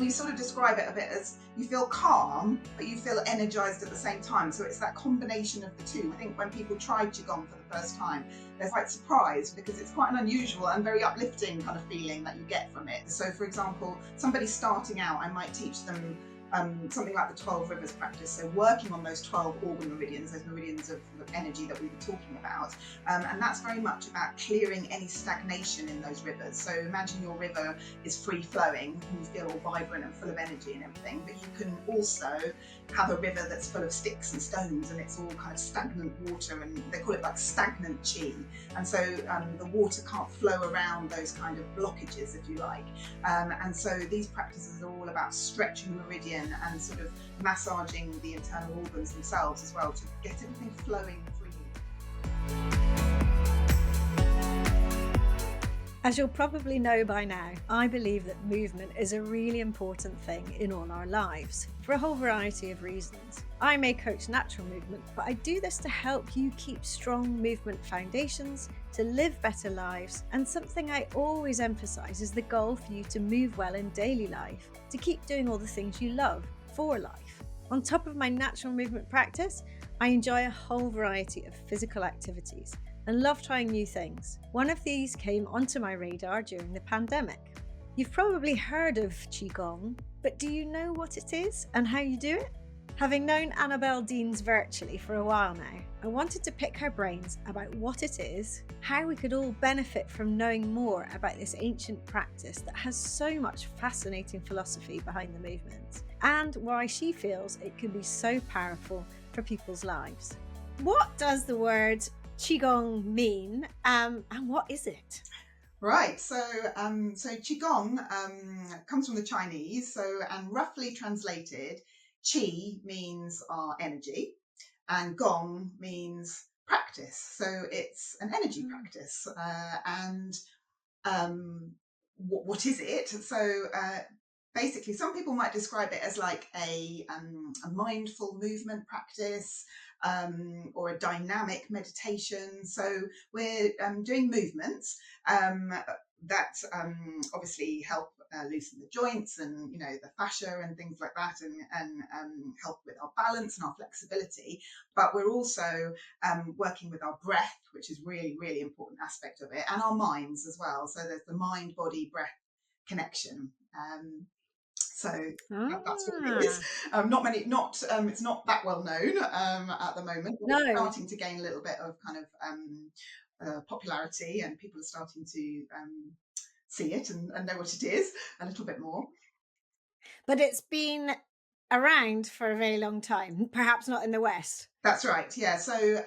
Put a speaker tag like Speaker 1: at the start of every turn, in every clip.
Speaker 1: we sort of describe it a bit as you feel calm, but you feel energized at the same time. So it's that combination of the two. I think when people try Qigong for the first time, they're quite surprised because it's quite an unusual and very uplifting kind of feeling that you get from it. So for example, somebody starting out, I might teach them something like the 12 rivers practice. So working on those 12 organ meridians, those meridians of energy that we were talking about. And that's very much about clearing any stagnation in those rivers. So imagine your river is free flowing and you feel all vibrant and full of energy and everything, but you can also have a river that's full of sticks and stones and it's all kind of stagnant water, and they call it like stagnant chi. And so the water can't flow around those kind of blockages, if you like. And so these practices are all about stretching the meridian and sort of massaging the internal organs themselves as well to get everything flowing freely.
Speaker 2: As you'll probably know by now, I believe that movement is a really important thing in all our lives, for a whole variety of reasons. I may coach natural movement, but I do this to help you keep strong movement foundations, to live better lives, and something I always emphasise is the goal for you to move well in daily life, to keep doing all the things you love for life. On top of my natural movement practice, I enjoy a whole variety of physical activities and love trying new things. One of these came onto my radar during the pandemic. You've probably heard of Qigong, but do you know what it is and how you do it? Having known Annabel Deans virtually for a while now, I wanted to pick her brains about what it is, how we could all benefit from knowing more about this ancient practice that has so much fascinating philosophy behind the movement, and why she feels it can be so powerful for people's lives. What does the word Qigong mean, and what is it?
Speaker 1: Right, so Qigong comes from the Chinese, and roughly translated, Qi means our energy, and Gong means practice. So it's an energy practice, and what is it? So basically, some people might describe it as like a mindful movement practice, or a dynamic meditation. So we're doing movements that obviously help loosen the joints and the fascia and things like that, and help with our balance and our flexibility. But we're also working with our breath, which is really, really important aspect of it, and our minds as well. So there's the mind, body, breath connection. So that's what it is. It's not that well known at the moment.
Speaker 2: No.
Speaker 1: It's starting to gain a little bit of kind of popularity, and people are starting to see it and know what it is a little bit more.
Speaker 2: But it's been around for a very long time, perhaps not in the West.
Speaker 1: That's right, yeah. So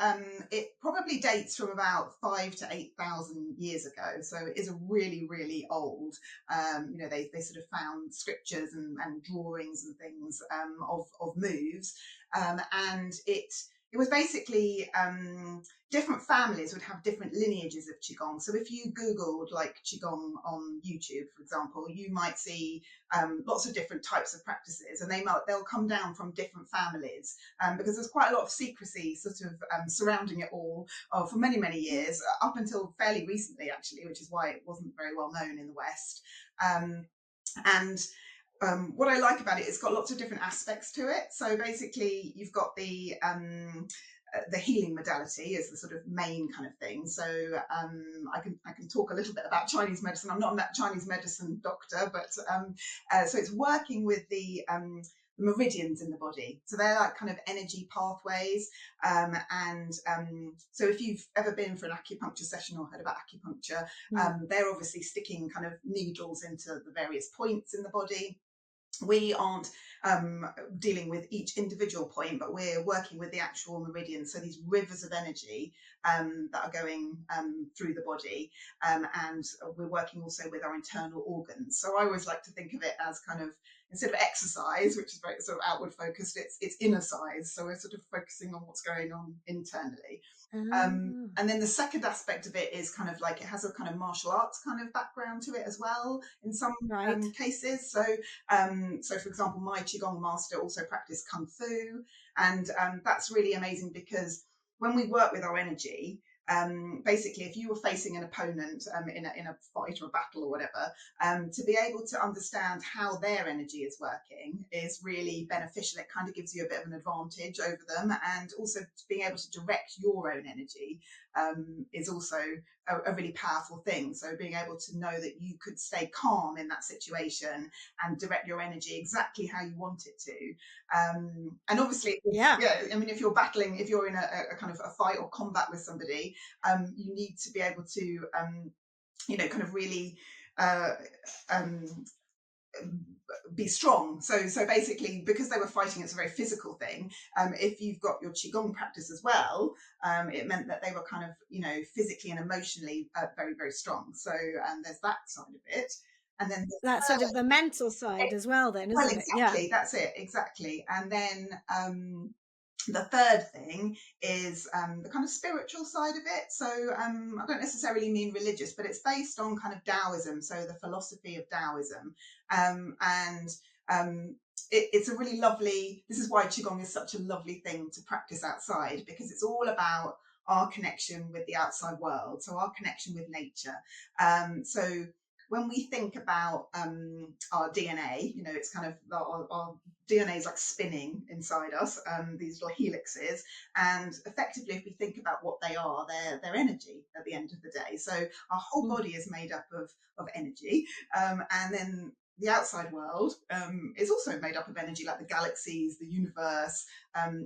Speaker 1: it probably dates from about 5,000 to 8,000 years ago. So it is a really, really old. They sort of found scriptures and drawings and things of moves, and it was basically different families would have different lineages of Qigong. So if you Googled like Qigong on YouTube, for example, you might see lots of different types of practices, and they'll come down from different families because there's quite a lot of secrecy sort of surrounding it all for many, many years, up until fairly recently, actually, which is why it wasn't very well known in the West. What I like about it, it's got lots of different aspects to it. So basically, you've got the healing modality is the sort of main kind of thing. So I can talk a little bit about Chinese medicine. I'm not a Chinese medicine doctor, but so it's working with the meridians in the body. So they're like kind of energy pathways. So if you've ever been for an acupuncture session or heard about acupuncture, they're obviously sticking kind of needles into the various points in the body. We aren't dealing with each individual point, but we're working with the actual meridians. So these rivers of energy that are going through the body, and we're working also with our internal organs. So I always like to think of it as kind of, instead of exercise, which is very sort of outward focused, it's inner size. So we're sort of focusing on what's going on internally. And then the second aspect of it is kind of like it has a kind of martial arts kind of background to it as well in some cases. So for example, my Qigong master also practiced Kung Fu, and that's really amazing because when we work with our energy, basically, if you were facing an opponent in a fight or a battle or whatever, to be able to understand how their energy is working is really beneficial. It kind of gives you a bit of an advantage over them, and also being able to direct your own energy is also a really powerful thing. So being able to know that you could stay calm in that situation and direct your energy exactly how you want it to. And obviously,
Speaker 2: Yeah.
Speaker 1: I mean, if you're battling, if you're in a kind of a fight or combat with somebody, you need to be able to, kind of really be strong. So basically, because they were fighting, it's a very physical thing. If you've got your Qigong practice as well, it meant that they were kind of, physically and emotionally very, very strong. So there's that side of it. And then
Speaker 2: That's sort of the mental side as well, then,
Speaker 1: well,
Speaker 2: isn't it? Yeah.
Speaker 1: exactly, that's it, exactly. And then the third thing is the kind of spiritual side of it. So I don't necessarily mean religious, but it's based on kind of Taoism, so the philosophy of Taoism. It's a really lovely, this is why Qigong is such a lovely thing to practice outside, because it's all about our connection with the outside world, so our connection with nature. So when we think about our DNA, it's kind of our DNA is like spinning inside us, these little helixes, and effectively, if we think about what they are, they're energy at the end of the day. So our whole body is made up of energy, and then the outside world is also made up of energy, like the galaxies, the universe,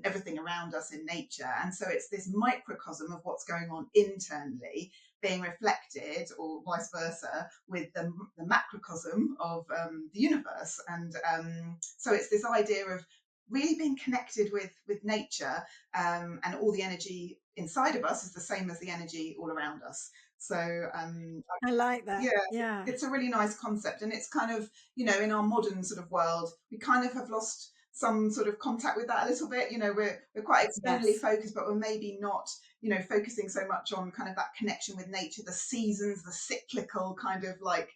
Speaker 1: everything around us in nature. And so it's this microcosm of what's going on internally being reflected, or vice versa, with the macrocosm of the universe. And so it's this idea of really being connected with nature, and all the energy inside of us is the same as the energy all around us. So
Speaker 2: I like that.
Speaker 1: yeah,
Speaker 2: Yeah.
Speaker 1: it's a really nice concept, and it's kind of, in our modern sort of world, we kind of have lost some sort of contact with that a little bit. We're quite externally
Speaker 2: Yes.
Speaker 1: focused, but we're maybe not, focusing so much on kind of that connection with nature, the seasons, the cyclical kind of like,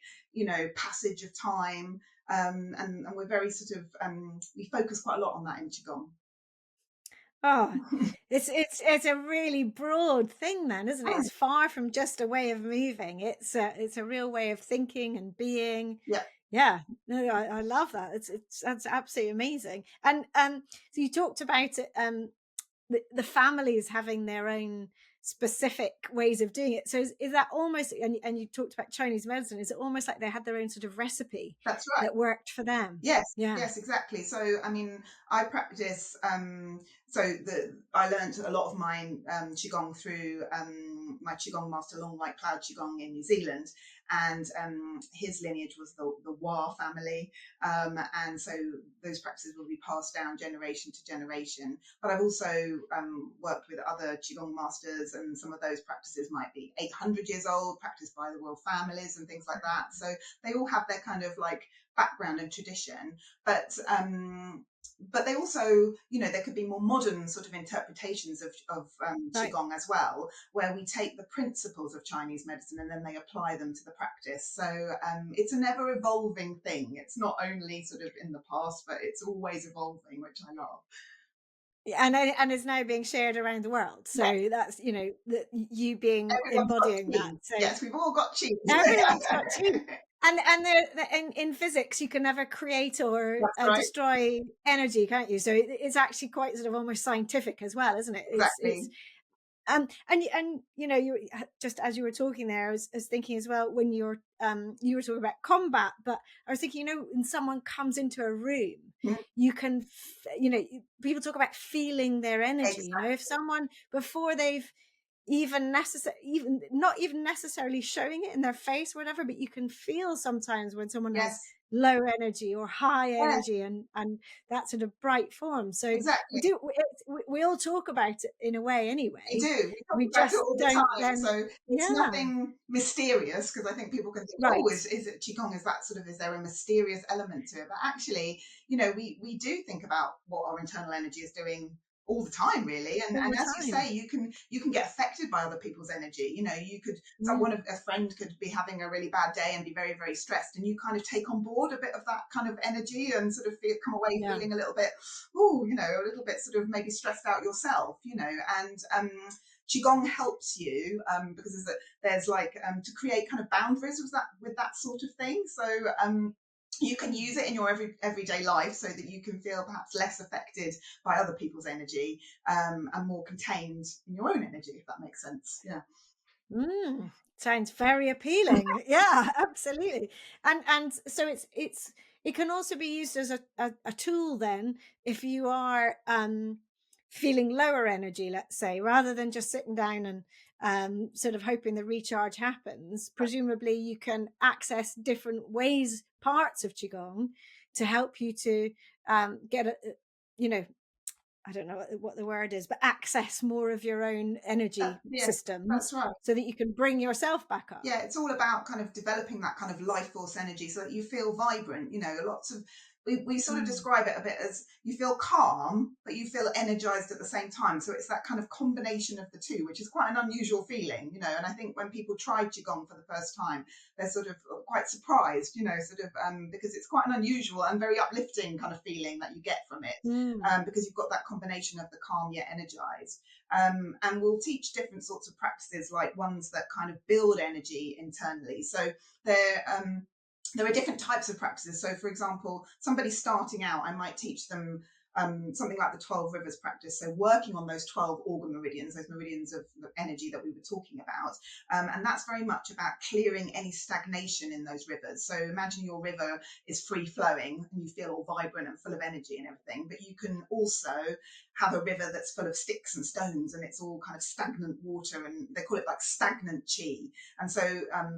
Speaker 1: passage of time. And we're very sort of, we focus quite a lot on that in Qigong.
Speaker 2: Oh, it's a really broad thing then, isn't it? It's far from just a way of moving. It's a real way of thinking and being.
Speaker 1: Yeah,
Speaker 2: Yeah, no, I love that. That's absolutely amazing. And so you talked about it, the families having their own specific ways of doing it. So is that almost, and you talked about Chinese medicine, is it almost like they had their own sort of recipe
Speaker 1: that's right.
Speaker 2: that worked for them?
Speaker 1: Yes,
Speaker 2: Yeah.
Speaker 1: yes, exactly. So, I mean, I practice. I learned a lot of my qigong through my qigong master, Long White Cloud Qigong in New Zealand, and his lineage was the Wa family, and so those practices will be passed down generation to generation. But I've also worked with other qigong masters, and some of those practices might be 800 years old, practiced by the royal families and things like that. So they all have their kind of like background and tradition, but they also, there could be more modern sort of interpretations of
Speaker 2: Right.
Speaker 1: qigong as well, where we take the principles of Chinese medicine and then they apply them to the practice. So it's an ever evolving thing. It's not only sort of in the past, but it's always evolving, which I love.
Speaker 2: And it's now being shared around the world.
Speaker 1: Yes,
Speaker 2: So that's, you being
Speaker 1: everyone's got
Speaker 2: embodying that.
Speaker 1: chi.
Speaker 2: So
Speaker 1: Yes, we've all got chi.
Speaker 2: everyone's got chi. And in physics, you can never create or
Speaker 1: That's right.
Speaker 2: destroy energy, can't you? So it's actually quite sort of almost scientific as well, isn't it? It's
Speaker 1: Exactly.
Speaker 2: and you just as you were talking there, I was thinking as well, when you were talking about combat, but I was thinking, when someone comes into a room,
Speaker 1: Mm,
Speaker 2: you can people talk about feeling their energy. If
Speaker 1: exactly.
Speaker 2: someone, before they've even not even necessarily showing it in their face or whatever, but you can feel sometimes when someone has
Speaker 1: Yes.
Speaker 2: low energy or high
Speaker 1: Yeah,
Speaker 2: energy, and that sort of bright form. So
Speaker 1: exactly.
Speaker 2: we all talk about it in a way
Speaker 1: We
Speaker 2: anyway.
Speaker 1: do. We talk
Speaker 2: We
Speaker 1: about it
Speaker 2: just
Speaker 1: all the
Speaker 2: don't
Speaker 1: time.
Speaker 2: then.
Speaker 1: So it's
Speaker 2: Yeah.
Speaker 1: nothing mysterious, because I think people can think, oh,
Speaker 2: Right.
Speaker 1: is it Qigong? Is that sort of, is there a mysterious element to it? But actually, we do think about what our internal energy is doing all the time, really. And
Speaker 2: All the
Speaker 1: as you
Speaker 2: time.
Speaker 1: say, you can get affected by other people's energy. You could, a friend could be having a really bad day and be very, very stressed, and you kind of take on board a bit of that kind of energy and sort of come away
Speaker 2: Yeah.
Speaker 1: feeling a little bit, a little bit sort of maybe stressed out yourself, and Qigong helps you because there's like to create kind of boundaries with that sort of thing. So you can use it in your everyday life so that you can feel perhaps less affected by other people's energy and more contained in your own energy, if that makes sense. Yeah.
Speaker 2: Sounds very appealing. Yeah, absolutely. And so it can also be used as a tool then if you are feeling lower energy, let's say, rather than just sitting down and sort of hoping the recharge happens. Presumably you can access different ways, parts of Qigong, to help you to get you know, I don't know what the word is, but access more of your own energy
Speaker 1: Yeah, that's
Speaker 2: systems
Speaker 1: right.
Speaker 2: so that you can bring yourself back up.
Speaker 1: Yeah, it's all about kind of developing that kind of life force energy so that you feel vibrant. Lots of we sort of describe it a bit as you feel calm, but you feel energized at the same time. So it's that kind of combination of the two, which is quite an unusual feeling, And I think when people try Qigong for the first time, they're sort of quite surprised, because it's quite an unusual and very uplifting kind of feeling that you get from it, because you've got that combination of the calm yet energized. And we'll teach different sorts of practices, like ones that kind of build energy internally. So there are different types of practices. So, for example, somebody starting out, I might teach them something like the 12 rivers practice. So working on those 12 organ meridians, those meridians of energy that we were talking about. And that's very much about clearing any stagnation in those rivers. So imagine your river is free flowing and you feel all vibrant and full of energy and everything, but you can also have a river that's full of sticks and stones and it's all kind of stagnant water, and they call it like stagnant chi. And so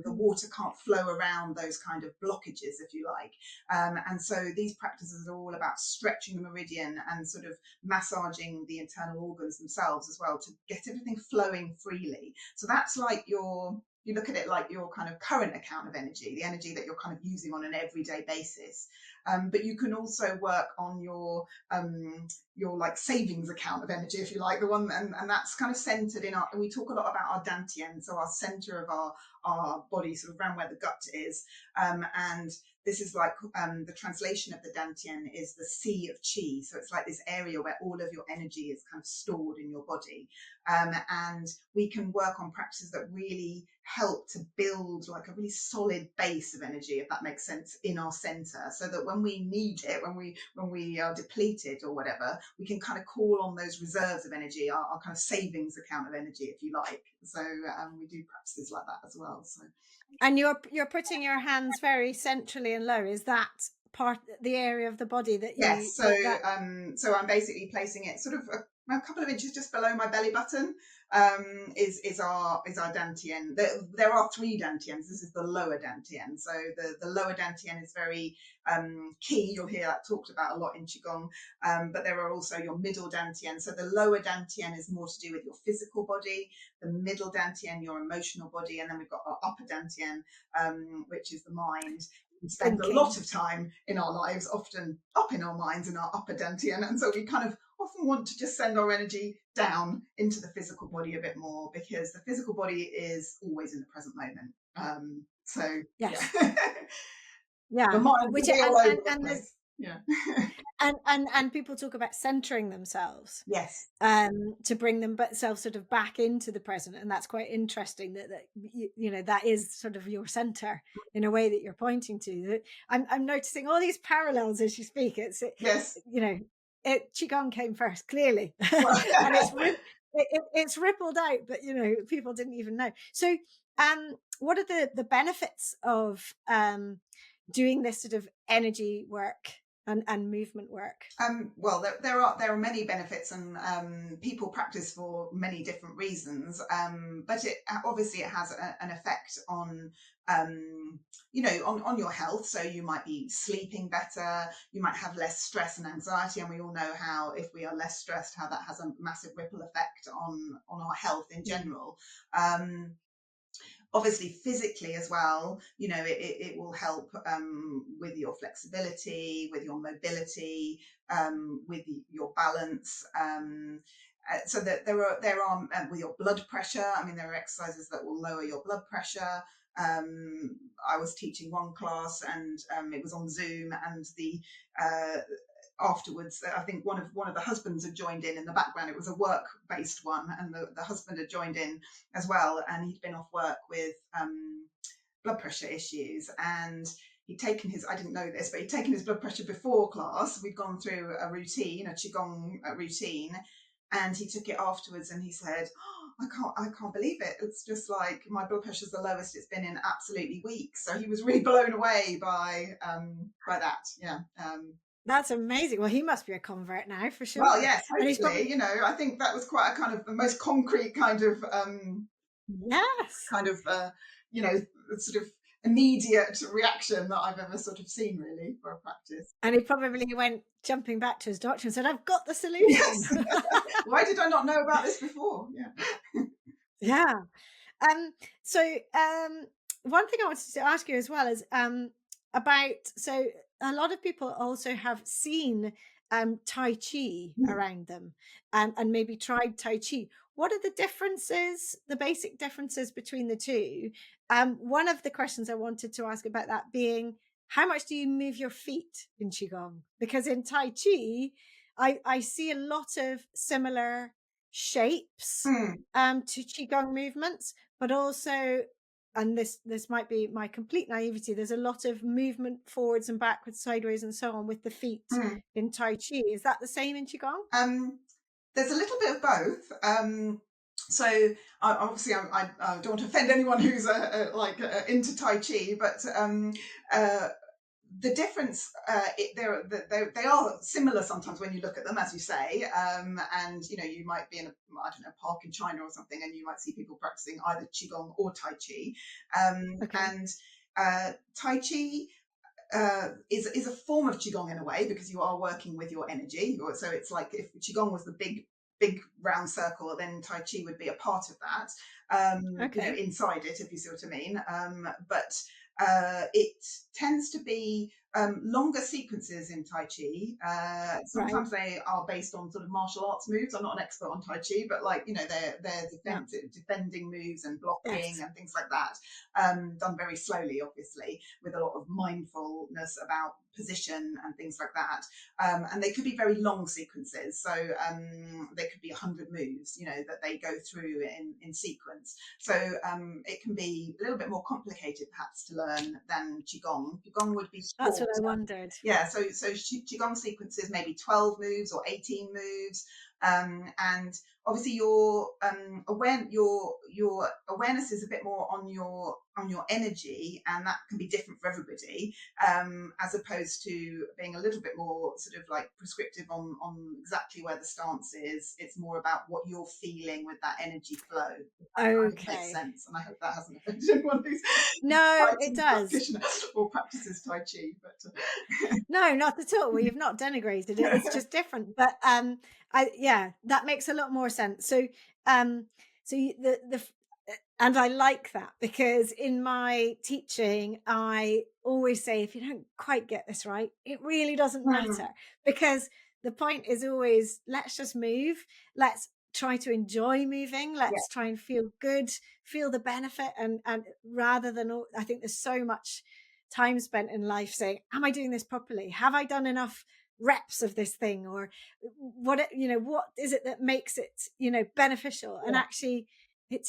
Speaker 1: the water can't flow around those kind of blockages, if you like. And so these practices are all about stretching the meridian and sort of massaging the internal organs themselves as well to get everything flowing freely. So that's like you look at it like your kind of current account of energy, the energy that you're kind of using on an everyday basis. But you can also work on your like savings account of energy, if you like, the one, and that's kind of centered in we talk a lot about our dantian, so our center of our body, sort of around where the gut is, and this is like the translation of the dantian is the sea of chi. So it's like this area where all of your energy is kind of stored in your body. And we can work on practices that really help to build like a really solid base of energy, if that makes sense, in our center, so that when we need it, when we are depleted or whatever, we can kind of call on those reserves of energy, our kind of savings account of energy, if you like. So we do practices like that as well. So.
Speaker 2: And you're putting your hands very centrally and low. Is that part the area of the body that you?
Speaker 1: Yes. So so I'm basically placing it sort of a couple of inches just below my belly button. Is our dantian. There are 3 dantians. This is the lower dantian. So the lower dantian is very key. You'll hear that talked about a lot in Qigong. But there are also your middle dantian. So the lower dantian is more to do with your physical body, the middle dantian, your emotional body, and then we've got our upper dantian, which is the mind. We spend a lot of time in our lives, often up in our minds in our upper dantian, and so we kind of often want to just send our energy down into the physical body a bit more, because the physical body is always in the present moment. So
Speaker 2: yes.
Speaker 1: Yeah, the mind
Speaker 2: which
Speaker 1: is all over the place. Yeah.
Speaker 2: and people talk about centering themselves,
Speaker 1: yes,
Speaker 2: to bring themselves sort of back into the present, and that's quite interesting that that is sort of your center in a way that you're pointing to. I'm noticing all these parallels as you speak.
Speaker 1: yes.
Speaker 2: Qigong came first, clearly,
Speaker 1: Well,
Speaker 2: and it's rippled out, but people didn't even know. So what are the benefits of doing this sort of energy work and movement work?
Speaker 1: Well, there are many benefits, and people practice for many different reasons. But it obviously it has an effect on on your health. So you might be sleeping better, you might have less stress and anxiety, and we all know how, if we are less stressed, how that has a massive ripple effect on our health in general. Obviously physically as well, it will help with your flexibility, with your mobility, with your balance. So that there are with your blood pressure. I mean, there are exercises that will lower your blood pressure. I was teaching one class, and it was on Zoom, and afterwards, I think one of the husbands had joined in the background. It was a work-based one, and the husband had joined in as well, and he'd been off work with blood pressure issues, and he'd taken his, I didn't know this, but he'd taken his blood pressure before class. We'd gone through a routine, a Qigong routine, and he took it afterwards, and he said, oh, I can't believe it. It's just like my blood pressure's the lowest it's been in absolutely weeks. So he was really blown away by that. Yeah.
Speaker 2: That's amazing. Well, he must be a convert now for sure.
Speaker 1: Well, yes,
Speaker 2: And he's
Speaker 1: hopefully, I think that was quite a kind of the most concrete kind of
Speaker 2: yes,
Speaker 1: sort of immediate reaction that I've ever sort of seen, really, for a practice.
Speaker 2: And he probably went jumping back to his doctor and said, I've got the solution.
Speaker 1: Yes. Why did I not know about this before? Yeah.
Speaker 2: Yeah. So one thing I wanted to ask you as well is about, so a lot of people also have seen Tai Chi around them and maybe tried Tai Chi. What are the differences, the basic differences between the two? One of the questions I wanted to ask about that being, how much do you move your feet in Qigong? Because in Tai Chi, I see a lot of similar shapes to Qigong movements, but also, and this might be my complete naivety, there's a lot of movement forwards and backwards, sideways and so on with the feet in Tai Chi. Is that the same in Qigong?
Speaker 1: There's a little bit of both. So obviously I don't want to offend anyone who's into Tai Chi, but the difference, they are similar sometimes when you look at them, as you say, and you might be in a park in China or something, and you might see people practicing either Qigong or Tai Chi, and Tai Chi is a form of Qigong in a way, because you are working with your energy. So it's like if Qigong was the big round circle, then Tai Chi would be a part of that, inside it, if you see what I mean. But it tends to be longer sequences in Tai Chi. Sometimes they are based on sort of martial arts moves. I'm not an expert on Tai Chi, but they're defending moves and blocking and things like that, done very slowly, obviously, with a lot of mindfulness about position and things like that. And they could be very long sequences. So they could be 100 moves, that they go through in sequence. So it can be a little bit more complicated, perhaps, to learn than Qigong. Qigong would be shorter.
Speaker 2: That's what I wondered.
Speaker 1: Yeah, so Qigong sequences, maybe 12 moves or 18 moves. And obviously your awareness is a bit more on your energy, and that can be different for everybody, as opposed to being a little bit more sort of like prescriptive on exactly where the stance is. It's more about what you're feeling with that energy flow. I hope it makes sense, and I hope that hasn't offended anyone who's
Speaker 2: it does
Speaker 1: or practices Tai Chi, but
Speaker 2: no, not at all. You've not denigrated it. It's just different. But that makes a lot more sense. So and I like that, because in my teaching, I always say, if you don't quite get this right, it really doesn't matter, because the point is always, let's just move. Let's try to enjoy moving. Let's try and feel good, feel the benefit. And rather than, I think there's so much time spent in life saying, am I doing this properly? Have I done enough reps of this thing? Or what is it that makes it, beneficial? And actually, the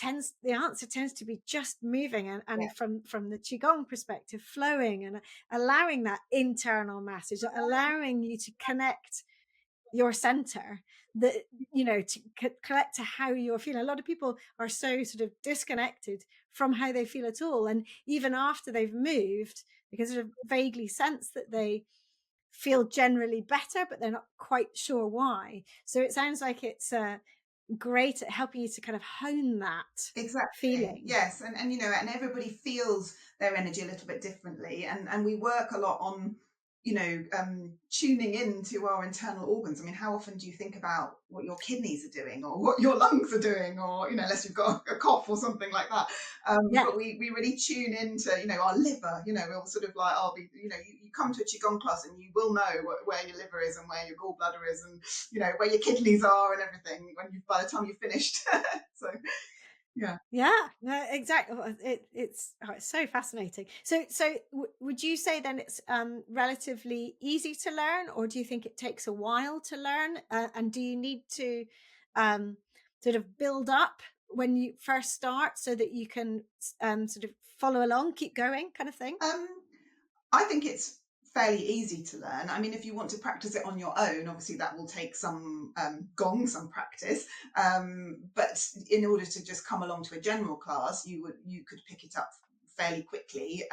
Speaker 2: answer tends to be just moving, and from the Qigong perspective, flowing and allowing that internal message, allowing you to connect your center, to connect to how you're feeling. A lot of people are so sort of disconnected from how they feel at all, and even after they've moved, they can sort of vaguely sense that they feel generally better, but they're not quite sure why. So it sounds like it's great at helping you to kind of hone that feeling.
Speaker 1: Yes, and everybody feels their energy a little bit differently, and we work a lot on tuning into our internal organs. I mean, how often do you think about what your kidneys are doing, or what your lungs are doing, or unless you've got a cough or something like that, but we really tune into our liver. We'll sort of like, I'll be you come to a Qigong class and you will know where your liver is and where your gallbladder is, and where your kidneys are and everything by the time you've finished. So
Speaker 2: Yeah, no, exactly. It's so fascinating. So would you say then it's relatively easy to learn, or do you think it takes a while to learn? And do you need to um, sort of build up when you first start so that you can sort of follow along, keep going, kind of thing?
Speaker 1: Um, I think it's fairly easy to learn. I mean, if you want to practice it on your own, obviously that will take some some practice. But in order to just come along to a general class, you could pick it up fairly quickly.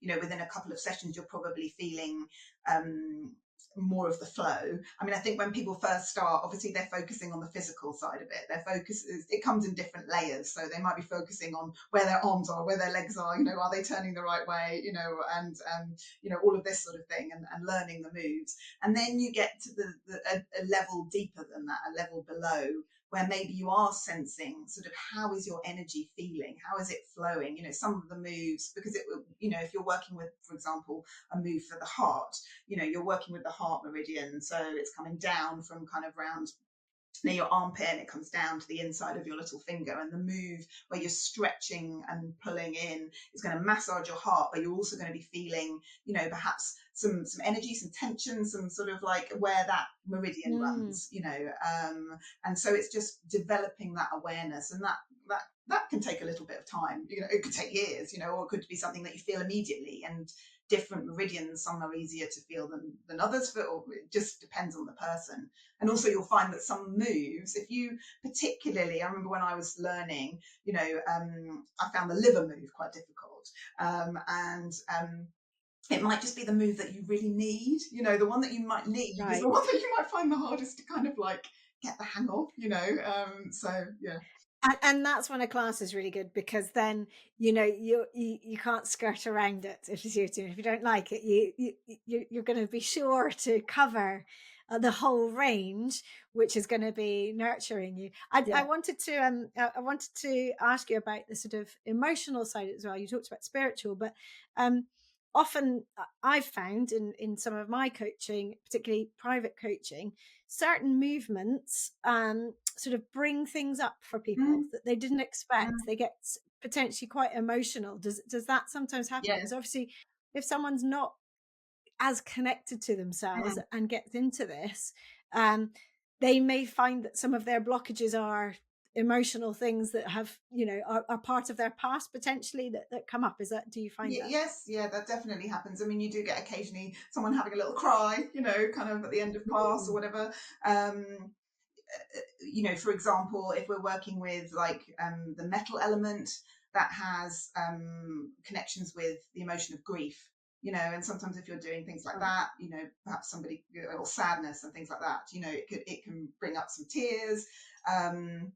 Speaker 1: Within a couple of sessions, you're probably feeling um, more of the flow. I mean, I think when people first start, obviously they're focusing on the physical side of it. Their focus it comes in different layers. So they might be focusing on where their arms are, where their legs are, are they turning the right way, and all of this sort of thing, and learning the moves. And then you get to a level deeper than that, a level below, where maybe you are sensing sort of how is your energy feeling, how is it flowing, some of the moves, because if you're working with, for example, a move for the heart, you're working with the heart meridian, so it's coming down from kind of round near your armpit, and it comes down to the inside of your little finger, and the move where you're stretching and pulling in is going to massage your heart, but you're also going to be feeling perhaps some energy, some tension, some sort of like where that meridian
Speaker 2: Mm,
Speaker 1: runs, and so it's just developing that awareness, and that can take a little bit of time. It could take years, or it could be something that you feel immediately. And different meridians, some are easier to feel than others, or it just depends on the person. And also you'll find that some moves, if you particularly, I remember when I was learning, I found the liver move quite difficult. And it might just be the move that you really need. The one that you might need is the
Speaker 2: right.
Speaker 1: one that you might find the hardest to kind of like get the hang of, so yeah.
Speaker 2: And that's when a class is really good, because then you can't skirt around it. If you see what I mean. If you don't like it, you're going to be sure to cover the whole range, which is going to be nurturing you. I
Speaker 1: Yeah.
Speaker 2: wanted to I wanted to ask you about the sort of emotional side as well. You talked about spiritual, but often I've found in some of my coaching, particularly private coaching, certain movements sort of bring things up for people
Speaker 1: Mm,
Speaker 2: that they didn't expect.
Speaker 1: mm,
Speaker 2: They get potentially quite emotional. Does that sometimes happen?
Speaker 1: yeah.
Speaker 2: Because obviously, if someone's not as connected to themselves
Speaker 1: Mm,
Speaker 2: and gets into this, um, they may find that some of their blockages are emotional things that have, are part of their past potentially, that come up. Do you find that?
Speaker 1: Yes, yeah, that definitely happens. I mean, you do get occasionally someone having a little cry, kind of at the end of class or
Speaker 2: Mm.
Speaker 1: whatever. Um, for example, if we're working with like the metal element, that has connections with the emotion of grief, and sometimes if you're doing things like
Speaker 2: Right.
Speaker 1: that, perhaps somebody, or sadness and things like that, it can bring up some tears. Um,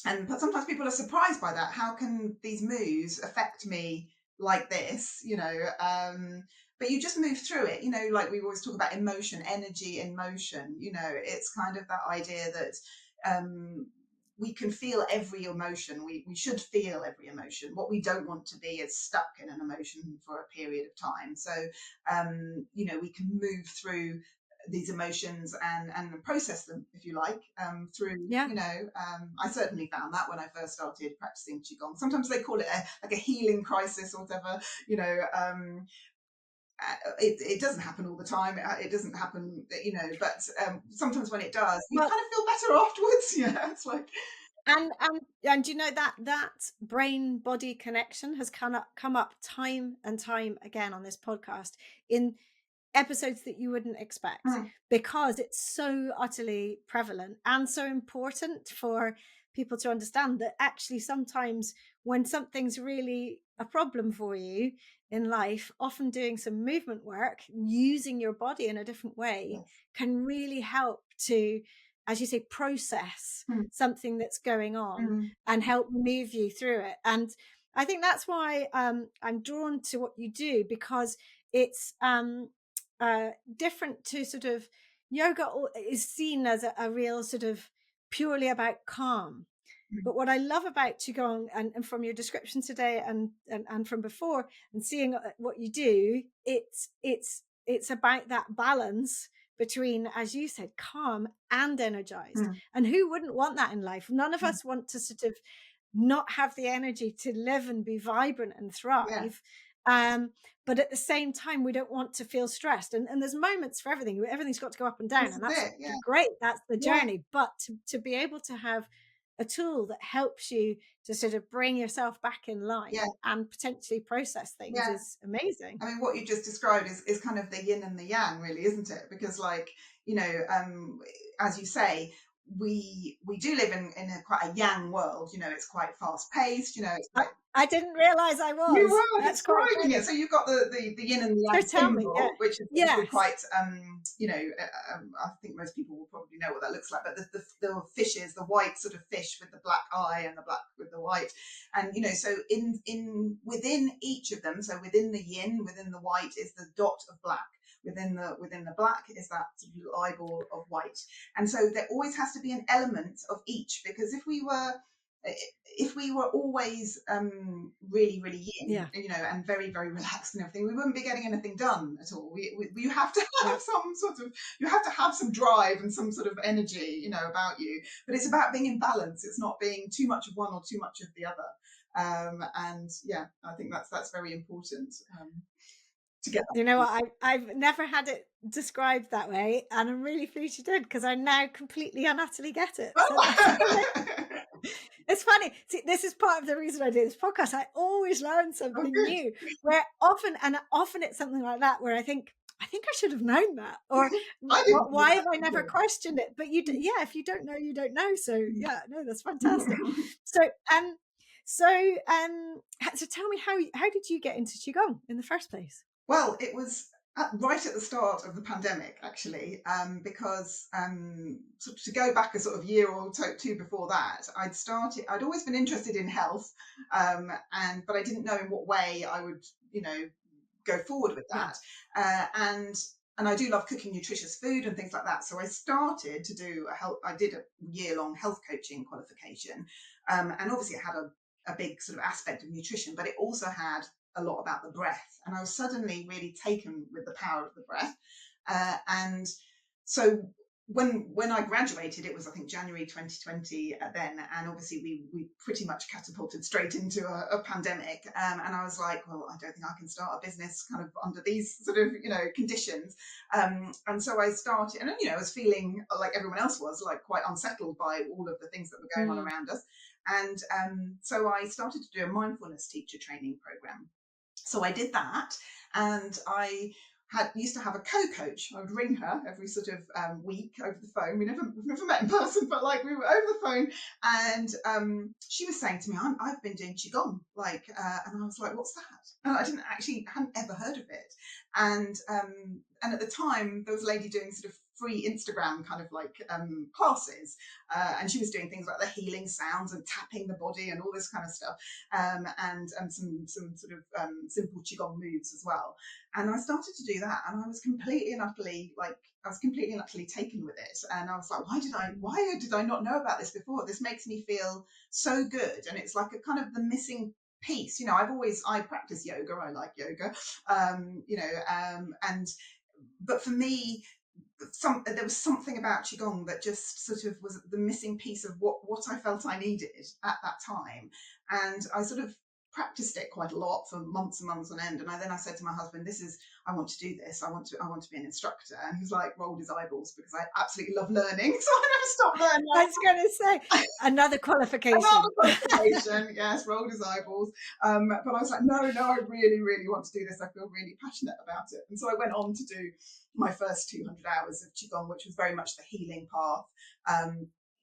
Speaker 1: but sometimes people are surprised by that. How can these moves affect me like this, but you just move through it, like we always talk about emotion, energy in motion. It's kind of that idea that we can feel every emotion. We should feel every emotion. What we don't want to be is stuck in an emotion for a period of time. So we can move through these emotions and process them, if you like, through,
Speaker 2: Yeah.
Speaker 1: I certainly found that when I first started practicing Qigong. Sometimes they call it like a healing crisis or whatever, it doesn't happen all the time. It doesn't happen, but sometimes when it does, you
Speaker 2: Well,
Speaker 1: kind of feel better afterwards. Yeah, it's like,
Speaker 2: and you know that brain body connection has come up time and time again on this podcast in episodes that you wouldn't expect,
Speaker 1: mm,
Speaker 2: because it's so utterly prevalent and so important for people to understand that actually sometimes when something's really a problem for you in life, often doing some movement work, using your body in a different way,
Speaker 1: yes,
Speaker 2: can really help to, as you say, process
Speaker 1: mm,
Speaker 2: something that's going on
Speaker 1: mm,
Speaker 2: and help move you through it. And I think that's why I'm drawn to what you do, because it's different to sort of yoga is seen as a real sort of purely about calm.
Speaker 1: mm,
Speaker 2: But what I love about Qigong, and from your description today, and from before, and seeing what you do, it's about that balance between, as you said, calm and energized.
Speaker 1: mm,
Speaker 2: And who wouldn't want that in life? None of
Speaker 1: mm,
Speaker 2: us want to sort of not have the energy to live and be vibrant and
Speaker 1: Yeah,
Speaker 2: thrive. But at the same time, we don't want to feel stressed. And there's moments for everything. Everything's got to go up and down,
Speaker 1: this
Speaker 2: and
Speaker 1: is
Speaker 2: that's
Speaker 1: it. Yeah,
Speaker 2: great. That's the
Speaker 1: yeah,
Speaker 2: journey. But to be able to have a tool that helps you to sort of bring yourself back in
Speaker 1: yeah,
Speaker 2: line and potentially process things
Speaker 1: yeah.
Speaker 2: is amazing.
Speaker 1: I mean, what you just described is kind of the yin and the yang, really, isn't it? Because, like, you know, as you say, we do live in a quite a yang world. You know, it's quite fast paced. You know, it's
Speaker 2: I,
Speaker 1: quite.
Speaker 2: I didn't realize I
Speaker 1: You
Speaker 2: was.
Speaker 1: were
Speaker 2: That's quite
Speaker 1: describing it.
Speaker 2: funny.
Speaker 1: So you've got the yin and the
Speaker 2: So
Speaker 1: yang
Speaker 2: tell me, yeah.
Speaker 1: symbol, which is obviously
Speaker 2: Yes.
Speaker 1: quite, you know, I think most people will probably know what that looks like. But the fishes, the white sort of fish with the black eye and the black with the white, and you know, so in within each of them, so within the yin, within the white is the dot of black. Within the black is that sort of little eyeball of white, and so there always has to be an element of each, because if we were always really, really yin,
Speaker 2: Yeah.
Speaker 1: you know, and very, very relaxed and everything, we wouldn't be getting anything done at all. You have to have
Speaker 2: Yeah.
Speaker 1: some sort of, you have to have some drive and some sort of energy, you know, about you. But it's about being in balance. It's not being too much of one or too much of the other. And yeah, I think that's very important to get
Speaker 2: You know
Speaker 1: that.
Speaker 2: what? I've never had it described that way, and I'm really pleased you did, because I now completely and utterly get it. So that's amazing. It's funny. See, this is part of the reason I do this podcast. I always learn
Speaker 1: Oh,
Speaker 2: something
Speaker 1: good.
Speaker 2: new. Where often it's something like that where I think I should have known that, or
Speaker 1: I didn't know
Speaker 2: why
Speaker 1: that
Speaker 2: have I never questioned it? But yeah, if you don't know, you don't know. So yeah, no, that's fantastic. So so so tell me, how did you get into qigong in the first place?
Speaker 1: Well, it was right at the start of the pandemic, actually, because sort of to go back a sort of year or two before that, I'd always been interested in health, but I didn't know in what way I would, you know, go forward with
Speaker 2: Yeah.
Speaker 1: that. And I do love cooking nutritious food and things like that. So I started to do I did a year-long health coaching qualification. And obviously it had a big sort of aspect of nutrition, but it also had a lot about the breath. And I was suddenly really taken with the power of the breath. And so when I graduated, it was I think January 2020 then, and obviously we pretty much catapulted straight into a pandemic, and I was like, well, I don't think I can start a business kind of under these sort of conditions, and so I started, and I was feeling like everyone else was, like quite unsettled by all of the things that were going on
Speaker 2: Mm.
Speaker 1: around us, and so I started to do a mindfulness teacher training program. So I did that, and I used to have a co-coach. I would ring her every sort of week over the phone. We've never met in person, but like we were over the phone, and she was saying to me, "I've been doing qigong," and I was like, "What's that?" And I hadn't ever heard of it, and at the time there was a lady doing sort of free Instagram kind of like classes, and she was doing things like the healing sounds and tapping the body and all this kind of stuff, and some sort of simple qigong moves as well. And I started to do that, and I was completely and utterly taken with it. And I was like, why did I not know about this before? This makes me feel so good, and it's like a kind of the missing piece. I practice yoga. I like yoga, and but for me, there was something about qigong that just sort of was the missing piece of what I felt I needed at that time, and I sort of practiced it quite a lot for months and months on end. And then I said to my husband, I want to do this. I want to be an instructor. And he's like rolled his eyeballs, because I absolutely love learning, so I never stopped learning.
Speaker 2: I was going to say another qualification.
Speaker 1: Another qualification, yes, rolled his eyeballs. But I was like, no, I really, really want to do this. I feel really passionate about it. And so I went on to do my first 200 hours of qigong, which was very much the healing path.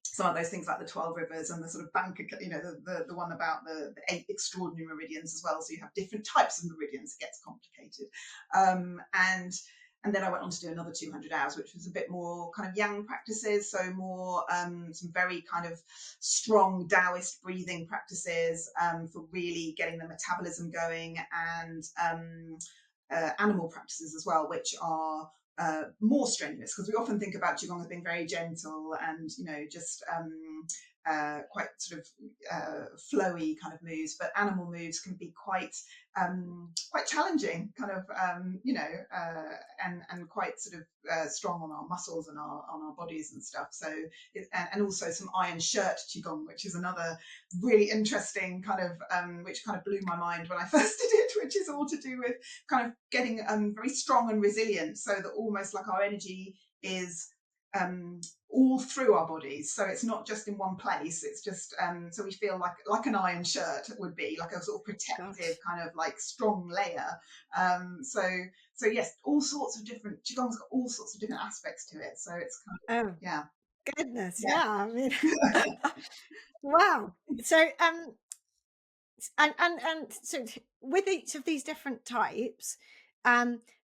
Speaker 1: Some of those things like the 12 rivers and the sort of the one about the 8 extraordinary meridians as well. So you have different types of meridians. It gets complicated. And then I went on to do another 200 hours, which was a bit more kind of yang practices. So more some very kind of strong Taoist breathing practices for really getting the metabolism going, and animal practices as well, which are more strenuous, because we often think about Qigong as being very gentle and, just quite sort of flowy kind of moves, but animal moves can be quite challenging, kind of, and quite sort of strong on our muscles and on our bodies and stuff. So, and also some iron shirt Qigong, which is another really interesting kind of, which kind of blew my mind when I first did it, which is all to do with kind of getting very strong and resilient, so that almost like our energy is all through our bodies, so it's not just in one place. It's just so we feel like an iron shirt would be, like a sort of protective kind of like strong layer. So yes, all sorts of different Qigong's got all sorts of different aspects to it. So it's kind of, yeah.
Speaker 2: Goodness, yeah. I mean, wow. So and so with each of these different types,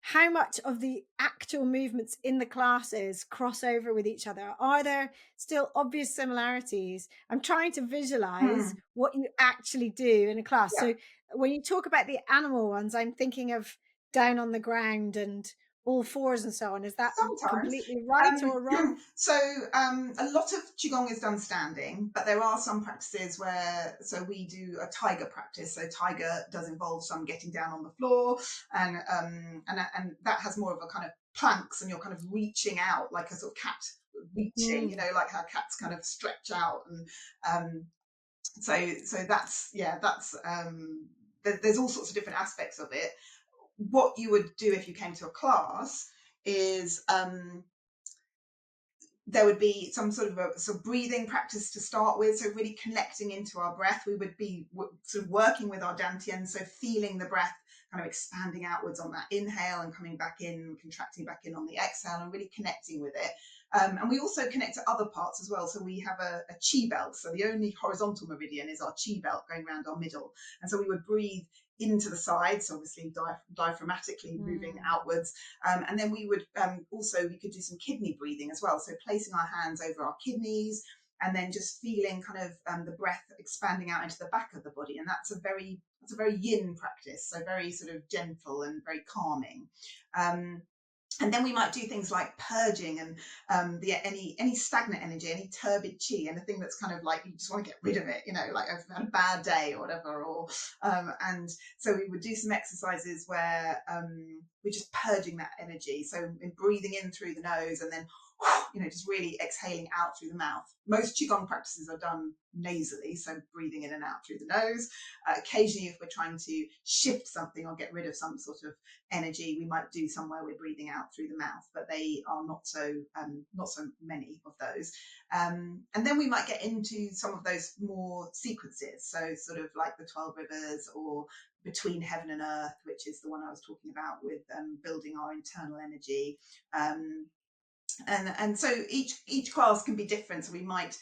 Speaker 2: how much of the actual movements in the classes cross over with each other? Are there still obvious similarities? I'm trying to visualize what you actually do in a class.
Speaker 1: Yeah.
Speaker 2: So when you talk about the animal ones, I'm thinking of down on the ground and all fours and so on. Is that
Speaker 1: Sometimes.
Speaker 2: completely right or wrong?
Speaker 1: So a lot of Qigong is done standing, but there are some practices where, so we do a tiger practice. So tiger does involve some getting down on the floor, and that has more of a kind of planks, and you're kind of reaching out like a sort of cat reaching, like how cats kind of stretch out, and so that's there's all sorts of different aspects of it. What you would do if you came to a class is there would be some sort of a sort of breathing practice to start with, so really connecting into our breath. We would be sort of working with our dantian, so feeling the breath kind of expanding outwards on that inhale and coming back in, contracting back in on the exhale, and really connecting with it. And we also connect to other parts as well. So we have a chi belt. So the only horizontal meridian is our chi belt going around our middle. And so we would breathe into the sides, obviously diaphragmatically moving outwards. And then we would we could do some kidney breathing as well. So placing our hands over our kidneys and then just feeling kind of the breath expanding out into the back of the body. And that's a very yin practice. So very sort of gentle and very calming. And then we might do things like purging and any stagnant energy, any turbid chi, anything that's kind of like you just want to get rid of it, like I've had a bad day or whatever. And so we would do some exercises where we're just purging that energy. So in breathing in through the nose and then just really exhaling out through the mouth. Most Qigong practices are done nasally, so breathing in and out through the nose. Occasionally, if we're trying to shift something or get rid of some sort of energy, we might do some where we're breathing out through the mouth, but they are not so many of those. And then we might get into some of those more sequences, so sort of like the 12 rivers or between heaven and earth, which is the one I was talking about with building our internal energy. And so each class can be different. So we might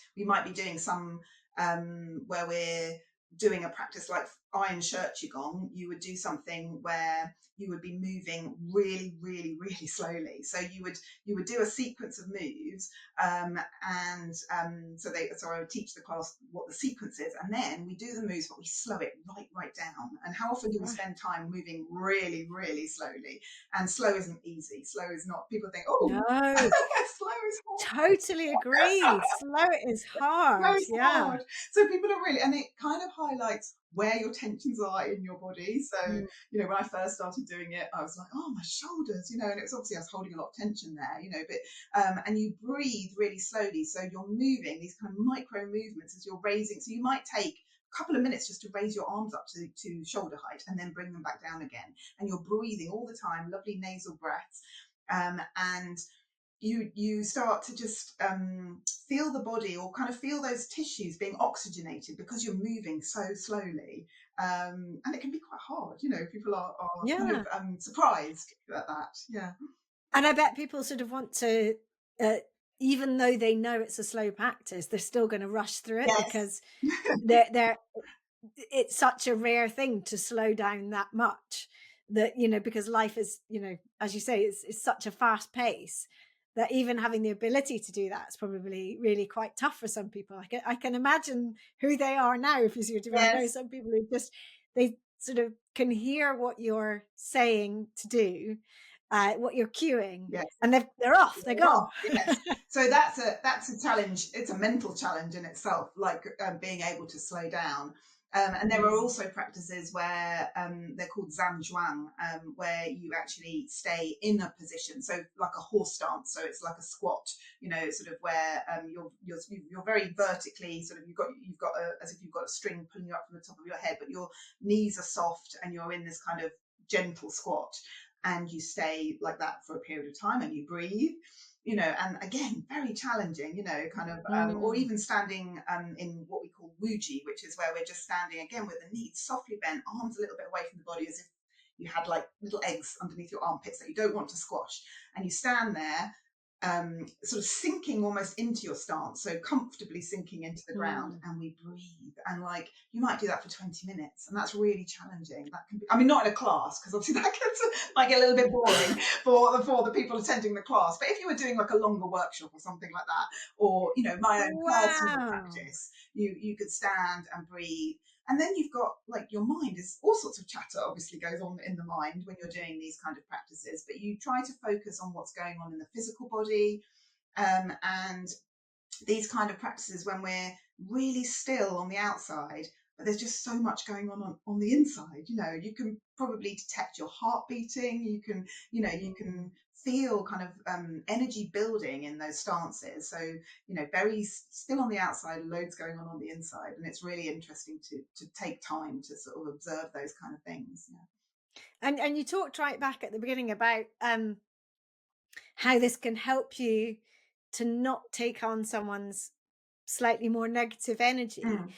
Speaker 1: be doing some where we're doing a practice like iron shirt Qigong. You would do something where you would be moving really, really, really slowly. So you would do a sequence of moves, so I would teach the class what the sequence is, and then we do the moves, but we slow it right down. And how often do we spend time moving really, really slowly? And slow isn't easy. Slow is not. People think, oh,
Speaker 2: No.
Speaker 1: slow is hard.
Speaker 2: Totally agree. Slow is hard.
Speaker 1: Hard. So people are really, and it kind of highlights where your tensions are in your body. So, when I first started doing it, I was like, oh, my shoulders, and it was obviously I was holding a lot of tension there, but, and you breathe really slowly. So you're moving these kind of micro movements as you're raising. So you might take a couple of minutes just to raise your arms up to shoulder height and then bring them back down again. And you're breathing all the time, lovely nasal breaths. And you start to just feel the body, or kind of feel those tissues being oxygenated because you're moving so slowly, and it can be quite hard. People are kind of surprised at that.
Speaker 2: And I bet people sort of want to, even though they know it's a slow practice, they're still going to rush through it because they're it's such a rare thing to slow down that much, that because life is, as you say, it's such a fast pace that even having the ability to do that is probably really quite tough for some people. I can imagine who they are now. If you see what I mean, I know some people who they sort of can hear what you're saying to do, what you're cueing,
Speaker 1: Yes.
Speaker 2: and they're off, they're gone.
Speaker 1: Oh, yes. So that's a challenge. It's a mental challenge in itself, like being able to slow down. And there are
Speaker 2: Mm.
Speaker 1: also practices where they're called Zhuang, where you actually stay in a position, so like a horse stance. So it's like a squat, sort of where you're very vertically, sort of you've got as if you've got a string pulling you up from the top of your head, but your knees are soft and you're in this kind of gentle squat, and you stay like that for a period of time, and you breathe, and again, very challenging, kind of, or
Speaker 2: Mm.
Speaker 1: even standing in what we call wuji, which is where we're just standing again with the knees softly bent, arms a little bit away from the body, as if you had like little eggs underneath your armpits that you don't want to squash. And you stand there, sort of sinking almost into your stance, so comfortably sinking into the ground,
Speaker 2: Mm.
Speaker 1: and we breathe. And like you might do that for 20 minutes, and that's really challenging. That can be, I mean, not in a class, because obviously that might get a little bit boring for the people attending the class. But if you were doing like a longer workshop or something like that, or my own personal
Speaker 2: Wow.
Speaker 1: practice, you could stand and breathe. And then you've got like your mind is all sorts of chatter obviously goes on in the mind when you're doing these kind of practices, but you try to focus on what's going on in the physical body. And these kind of practices when we're really still on the outside, but there's just so much going on the inside. You can probably detect your heart beating. You can feel kind of energy building in those stances. So very still on the outside, loads going on the inside, and it's really interesting to take time to sort of observe those kind of things. Yeah.
Speaker 2: And you talked right back at the beginning about how this can help you to not take on someone's slightly more negative energy.
Speaker 1: Mm,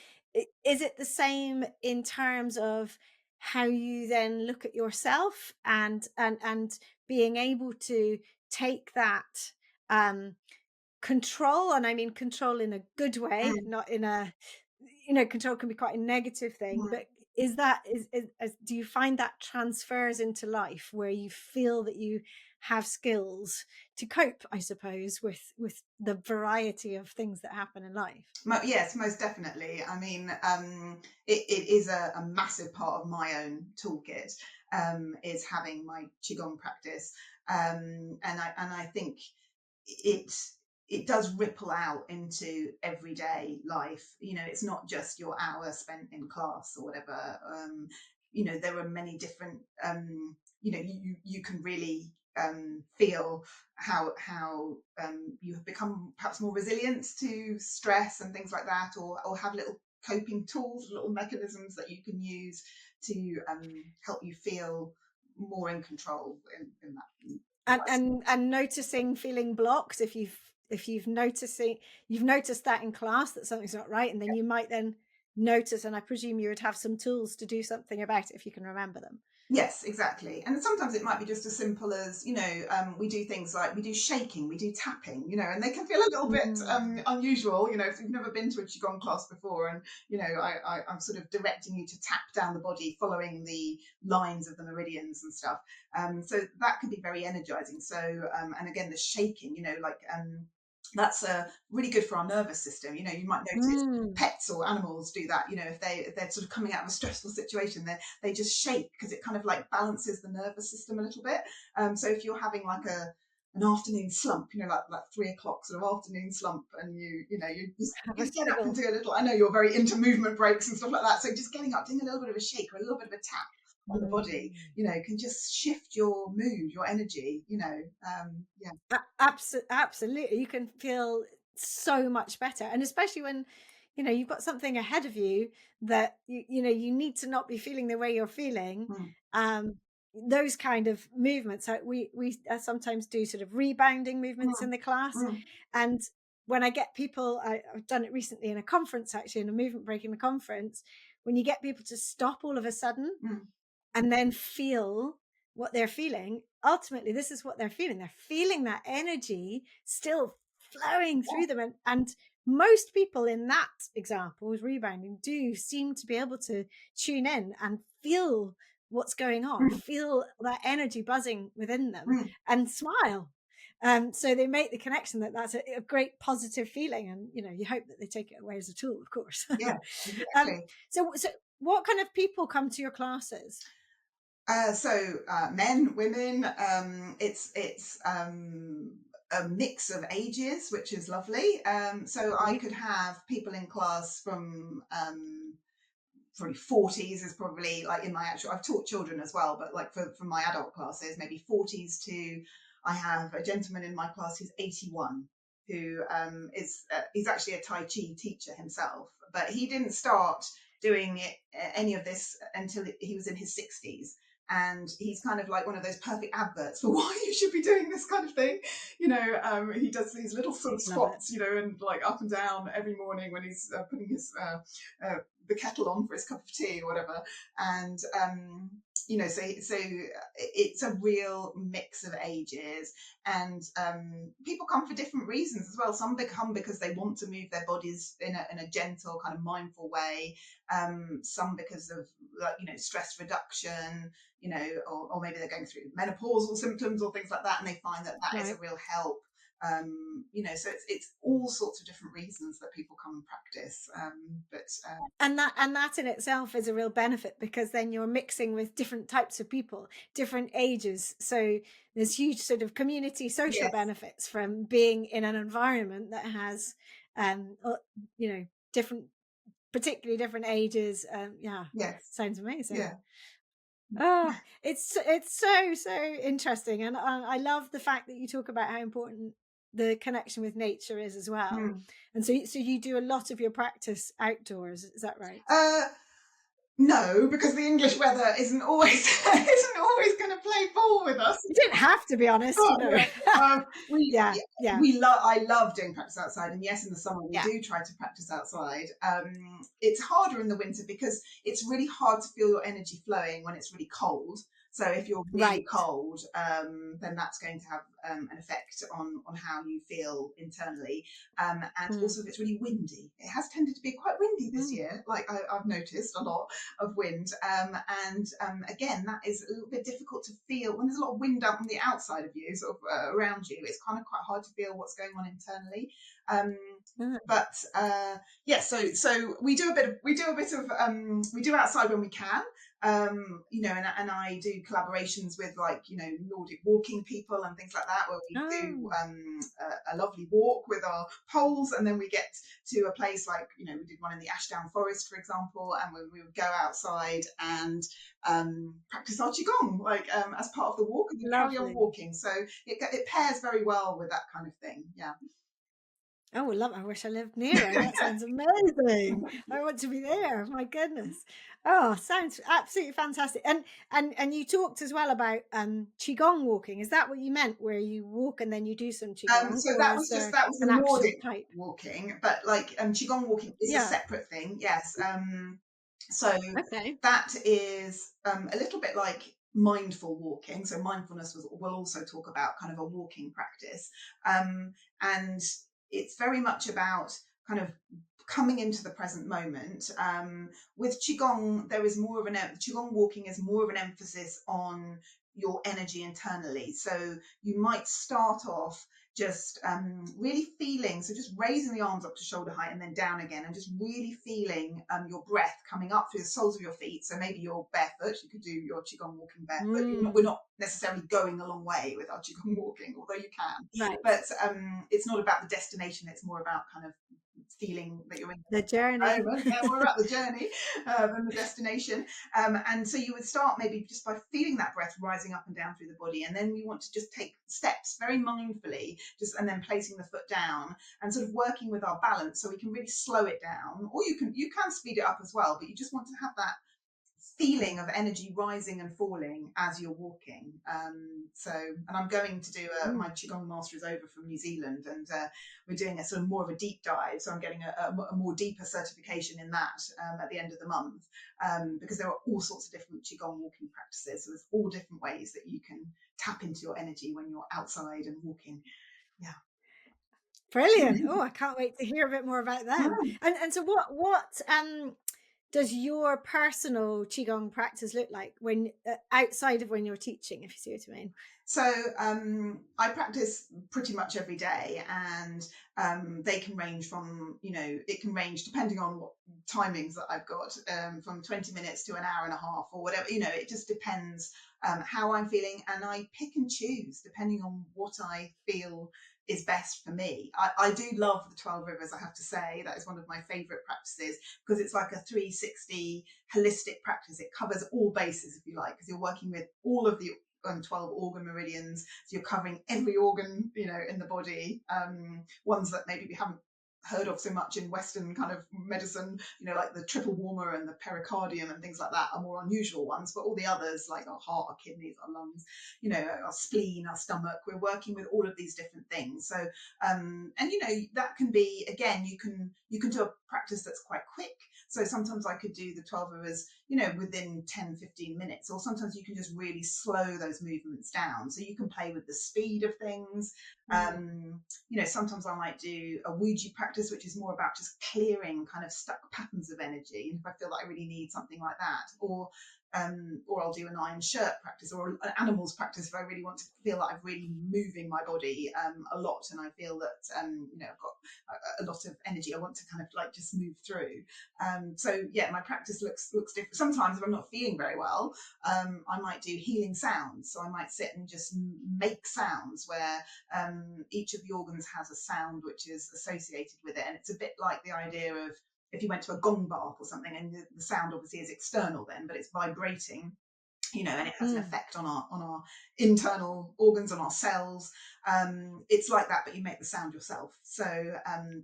Speaker 2: Is it the same in terms of how you then look at yourself and being able to take that control, and I mean control in a good way,
Speaker 1: mm,
Speaker 2: not in a, control can be quite a negative thing,
Speaker 1: mm.
Speaker 2: but is that do you find that transfers into life where you feel that you have skills to cope, I suppose, with the variety of things that happen in life?
Speaker 1: Yes, most definitely. I mean, it is a massive part of my own toolkit, is having my Qigong practice. And I think it it does ripple out into everyday life. It's not just your hour spent in class or whatever. There are many different. You can really feel how you have become perhaps more resilient to stress and things like that, or have little coping tools, little mechanisms that you can use to help you feel more in control in that.
Speaker 2: And noticing feeling blocks, if you've noticed that in class that something's not right, and then you might then notice, and I presume you would have some tools to do something about it if you can remember them.
Speaker 1: Yes, exactly. And sometimes it might be just as simple as, we do things like we do shaking, we do tapping, and they can feel a little bit
Speaker 2: Mm.
Speaker 1: unusual, if you've never been to a Qigong class before, and, I'm sort of directing you to tap down the body following the lines of the meridians and stuff. So that can be very energizing. So, and again, the shaking, that's really good for our nervous system. You might notice
Speaker 2: Mm.
Speaker 1: pets or animals do that. If they're sort of coming out of a stressful situation, they just shake because it kind of like balances the nervous system a little bit. So if you're having like an afternoon slump, like 3 o'clock sort of afternoon slump, and
Speaker 2: Have a
Speaker 1: you get up and
Speaker 2: sniggle.
Speaker 1: do a little. I know you're very into movement breaks and stuff like that. So just getting up, doing a little bit of a shake or a little bit of a tap on the body,
Speaker 2: Mm.
Speaker 1: can just shift your mood, your energy. Yeah.
Speaker 2: Absolutely, you can feel so much better, and especially when you've got something ahead of you that you need to not be feeling the way you're feeling.
Speaker 1: Mm,
Speaker 2: um those kind of movements, we sometimes do sort of rebounding movements
Speaker 1: mm,
Speaker 2: in the class,
Speaker 1: mm,
Speaker 2: and when I get people, I've done it recently in a conference, actually in a movement break in a conference, when you get people to stop all of a sudden
Speaker 1: mm.
Speaker 2: and then feel what they're feeling. Ultimately, this is what they're feeling. They're feeling that energy still flowing through them. And most people in that example with rebounding do seem to be able to tune in and feel what's going on,
Speaker 1: Mm,
Speaker 2: feel that energy buzzing within them
Speaker 1: mm.
Speaker 2: and smile. So they make the connection that that's a great positive feeling. And, you hope that they take it away as a tool, of course.
Speaker 1: Yeah,
Speaker 2: um,
Speaker 1: exactly.
Speaker 2: so what kind of people come to your classes?
Speaker 1: Men, women, it's a mix of ages, which is lovely. So I could have people in class from probably 40s is probably like in my actual, I've taught children as well, but like for my adult classes, maybe 40s to, I have a gentleman in my class who's 81, who he's actually a Tai Chi teacher himself, but he didn't start doing any of this until he was in his 60s. And he's kind of like one of those perfect adverts for why you should be doing this kind of thing. He does these little sort of squats, and like up and down every morning when he's putting his the kettle on for his cup of tea or whatever. And so it's a real mix of ages, and people come for different reasons as well. Some come because they want to move their bodies in a gentle kind of mindful way. Some because of stress reduction, or maybe they're going through menopausal symptoms or things like that, and they find that is a real help. So it's all sorts of different reasons that people come and practice.
Speaker 2: And that in itself is a real benefit, because then you're mixing with different types of people, different ages. So there's huge sort of community social benefits from being in an environment that has, particularly different ages. Sounds amazing.
Speaker 1: Yeah.
Speaker 2: Oh, it's so interesting, and I love the fact that you talk about how important the connection with nature is as well. And so you do a lot of your practice outdoors, is that right?
Speaker 1: No, because the English weather isn't always going to play ball with us.
Speaker 2: You don't have to be honest.
Speaker 1: I love doing practice outside, and yes, in the summer we do try to practice outside. It's harder in the winter because it's really hard to feel your energy flowing when it's really cold. So if you're really cold, then that's going to have an effect on how you feel internally. And also if it's really windy. It has tended to be quite windy this year. Like I've noticed a lot of wind. Again, that is a little bit difficult to feel. When there's a lot of wind up on the outside of you, sort of around you, it's kind of quite hard to feel what's going on internally. So we do a bit of we do outside when we can. And I do collaborations with Nordic walking people and things like that, where we do a lovely walk with our poles, and then we get to a place like, we did one in the Ashdown Forest, for example, and we would go outside and practice our Qigong, as part of the walk, and carry on walking. So it pairs very well with that kind of thing. Yeah.
Speaker 2: Oh, I wish I lived near it. That sounds amazing. I want to be there. My goodness. Oh, sounds absolutely fantastic. And you talked as well about Qigong walking. Is that what you meant, where you walk and then you do some Qigong?
Speaker 1: So that was the Nordic type walking, but Qigong walking is a separate thing. Yes. That is a little bit like mindful walking. So mindfulness we'll also talk about kind of a walking practice. And it's very much about kind of coming into the present moment. With Qigong, Qigong walking is more of an emphasis on your energy internally. So you might start off just really feeling, so just raising the arms up to shoulder height and then down again, and just really feeling your breath coming up through the soles of your feet. So maybe you're barefoot, you could do your Qigong walking barefoot. We're not necessarily going a long way with our Qigong walking, although you can. Right. But it's not about the destination, it's more about kind of feeling that you're in
Speaker 2: the journey.
Speaker 1: More about the journey than the destination. And so you would start maybe just by feeling that breath rising up and down through the body, and then we want to just take steps very mindfully, and then placing the foot down and sort of working with our balance, so we can really slow it down, or you can speed it up as well, but you just want to have that feeling of energy rising and falling as you're walking. And I'm going to do my Qigong master is over from New Zealand, and we're doing a sort of more of a deep dive. So I'm getting a more deeper certification in that at the end of the month, because there are all sorts of different Qigong walking practices. So there's all different ways that you can tap into your energy when you're outside and walking. Yeah.
Speaker 2: Brilliant. Oh, I can't wait to hear a bit more about that. And so what does your personal Qigong practice look like when outside of when you're teaching, if you see what I mean?
Speaker 1: So I practice pretty much every day, and they can range from, it can range depending on what timings that I've got, from 20 minutes to an hour and a half or whatever. It just depends how I'm feeling, and I pick and choose depending on what I feel is best for me. I do love the 12 rivers, I have to say. That is one of my favorite practices, because it's like a 360 holistic practice. It covers all bases, if you like, because you're working with all of the 12 organ meridians, so you're covering every organ in the body, ones that maybe we haven't heard of so much in Western kind of medicine, like the triple warmer and the pericardium and things like that are more unusual ones, but all the others, like our heart, our kidneys, our lungs, our spleen, our stomach, we're working with all of these different things. So and that can be, again, you can do a practice that's quite quick. So sometimes I could do the 12 rivers within 10-15 minutes, or sometimes you can just really slow those movements down, so you can play with the speed of things. Sometimes I might do a Wuji practice, which is more about just clearing kind of stuck patterns of energy, and if I feel that I really need something like that, or I'll do an iron shirt practice, or an animals practice if I really want to feel that I'm really moving my body a lot, and I feel that I've got a lot of energy I want to kind of like just move through. So yeah, my practice looks different. Sometimes if I'm not feeling very well, I might do healing sounds. So I might sit and just make sounds where each of the organs has a sound which is associated with it, and it's a bit like the idea of if you went to a gong bath or something, and the sound obviously is external then, but it's vibrating, and it has an effect on our internal organs, on our cells. It's like that, but you make the sound yourself. So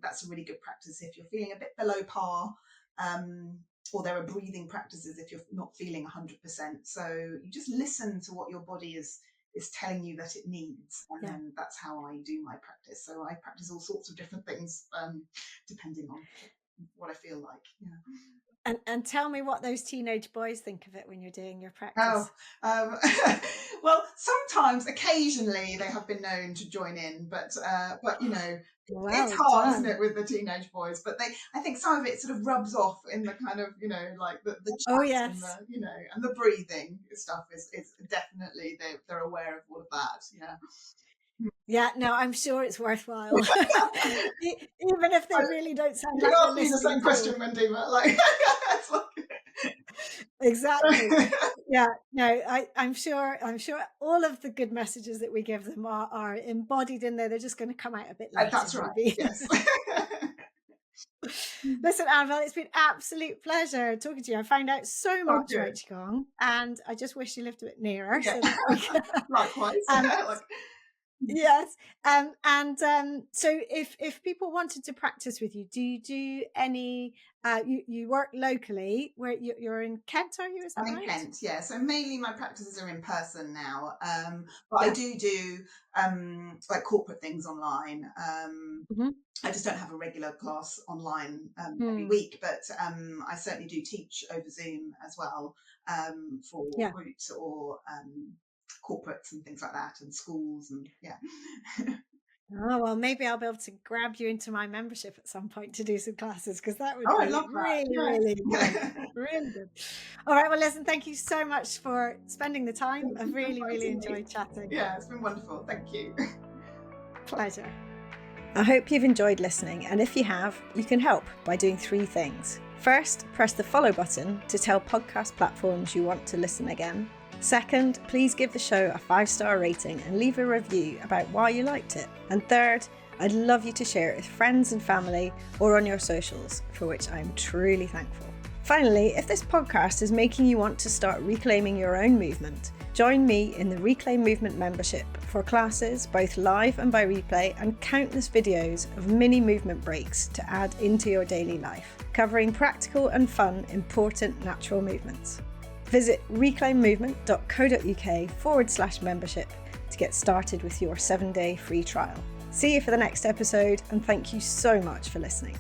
Speaker 1: that's a really good practice if you're feeling a bit below par, or there are breathing practices if you're not feeling 100%. So you just listen to what your body is telling you that it needs, and then that's how I do my practice. So I practice all sorts of different things depending on what I feel like.
Speaker 2: And tell me what those teenage boys think of it when you're doing your practice.
Speaker 1: Well, sometimes, occasionally, they have been known to join in, but it's hard, isn't it, with the teenage boys? But I think some of it sort of rubs off in the kind of, like the chat and the, and the breathing stuff is definitely, they're aware of all of that.
Speaker 2: Yeah, no, I'm sure it's worthwhile. Even if they really don't sound like they're listening.
Speaker 1: You asked me the same question, Wendy, but like, it's like...
Speaker 2: Exactly. Yeah, no, I'm sure all of the good messages that we give them are embodied in there. They're just going to come out a bit later.
Speaker 1: That's right. Maybe. Yes.
Speaker 2: Listen, Annabel, it's been an absolute pleasure talking to you. I found out so much about Qigong, and I just wish you lived a bit nearer.
Speaker 1: Yeah.
Speaker 2: So that we can...
Speaker 1: Likewise.
Speaker 2: Yes. So if people wanted to practice with you, do you do any, you work locally where you're in Kent, are you? Is that right?
Speaker 1: I'm in Kent, yeah. So mainly my practices are in person now. But I do like corporate things online. I just don't have a regular class online every week, but I certainly do teach over Zoom as well, for groups or corporates and things like that, and schools, and
Speaker 2: Oh, well, maybe I'll be able to grab you into my membership at some point to do some classes, because that would be really good. Really good. All right, well, listen, thank you so much for spending the time. I've really enjoyed chatting.
Speaker 1: Yeah, it's been wonderful. Thank you.
Speaker 2: Pleasure. I hope you've enjoyed listening, and if you have, you can help by doing 3 things. First, press the follow button to tell podcast platforms you want to listen again. Second, please give the show a 5-star rating and leave a review about why you liked it. And third, I'd love you to share it with friends and family or on your socials, for which I'm truly thankful. Finally, if this podcast is making you want to start reclaiming your own movement, join me in the Reclaim Movement membership for classes, both live and by replay, and countless videos of mini movement breaks to add into your daily life, covering practical and fun, important natural movements. Visit reclaimmovement.co.uk/membership to get started with your 7-day free trial. See you for the next episode, and thank you so much for listening.